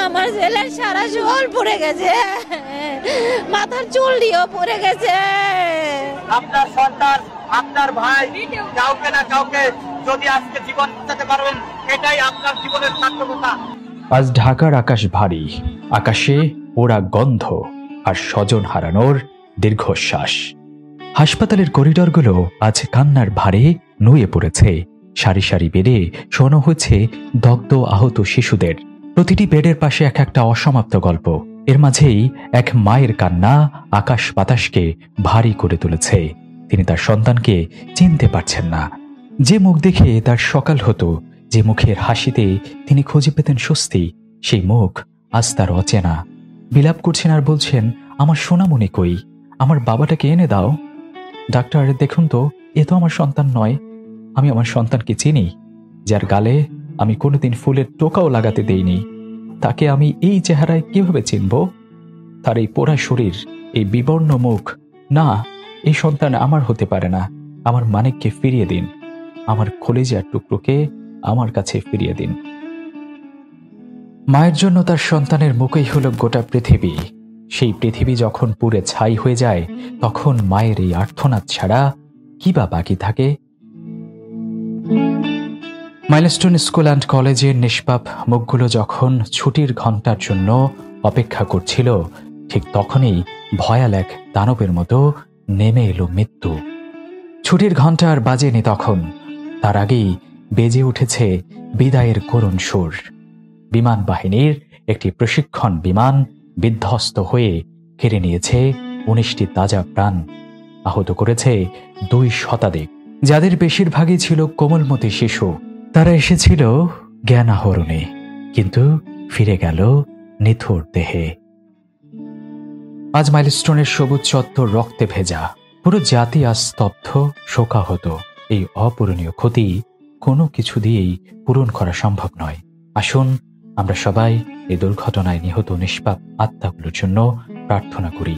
আমার ছেলের সারা শরীর পুড়ে গেছে, মাথার চুল দিয়েও পুড়ে গেছে। আপনার সন্তান, আপনার ভাই, কাউকে না কাউকে যদি আজকে জীবন বাঁচাতে পারবেন, এটাই আপনার জীবনের সার্থকতা। আজ ঢাকার আকাশ ভারী, আকাশে পোড়া গন্ধ আর স্বজন হারানোর দীর্ঘশ্বাস। হাসপাতালের করিডরগুলো আজ কান্নার ভারে নুয়ে পড়েছে। সারি সারি বেডে শোনা হচ্ছে দগ্ধ আহত শিশুদের। প্রতিটি বেডের পাশে এক একটা অসমাপ্ত গল্প। এর মাঝেই এক মায়ের কান্না আকাশ বাতাসকে ভারী করে তুলেছে। তিনি তার সন্তানকে চিনতে পারছেন না। যে মুখ দেখে তার সকাল হতো, যে মুখের হাসিতে তিনি খুঁজে পেতেন স্বস্তি, সেই মুখ আজ তার অচেনা। বিলাপ করছেন আর বলছেন, আমার সোনামণি কই, আমার বাবাটাকে এনে দাও। ডাক্তার, দেখুন তো, এ তো আমার সন্তান নয়। আমি আমার সন্তানকে চিনি, যার গালে আমি কোনোদিন ফুলের টোকাও লাগাতে দেইনি। তাকে আমি এই চেহারায় কিভাবে চিনব? তার এই পোড়া শরীর, এই বিবর্ণ মুখ। না, এই সন্তান আমার হতে পারে না। আমার মানিককে ফিরিয়ে দিন, আমার কলিজার টুকরোকে আমার কাছে ফিরিয়ে দিন। মায়ের জন্য তার সন্তানের মুখই হলো গোটা পৃথিবী। সেই পৃথিবী যখন পুড়ে ছাই হয়ে যায়, তখন মায়ের এই আর্তনাদ ছাড়া কি বা বাকি থাকে? মাইলস্টোন স্কুল অ্যান্ড কলেজের নিষ্পাপ মুখগুলো যখন ছুটির ঘণ্টার জন্য অপেক্ষা করছিল, ঠিক তখনই ভয়াল এক দানবের মতো নেমে এলো মৃত্যু। ছুটির ঘণ্টা আর বাজেনি তখন, তার আগেই বেজে উঠেছে বিদায়ের করুণ সুর। বিমান বাহিনীর একটি প্রশিক্ষণ বিমান বিধ্বস্ত হয়ে কেড়ে নিয়েছে 19টি তাজা প্রাণ, আহত করেছে 2 শতাধিক, যাদের বেশিরভাগই ছিল কোমলমতি শিশু। তারা এসেছিল জ্ঞান আহরণে, কিন্তু ফিরে গেল নিথর দেহে। আজ মাইলস্টোনের সবুজ চত্বর রক্তে ভেজা। পুরো জাতি আজ স্তব্ধ, শোকাহত। এই অপূরণীয় ক্ষতি কোনো কিছু দিয়েই পূরণ করা সম্ভব নয়। আসুন আমরা সবাই এই দুর্ঘটনায় নিহত নিষ্পাপ আত্মাগুলোর জন্য প্রার্থনা করি।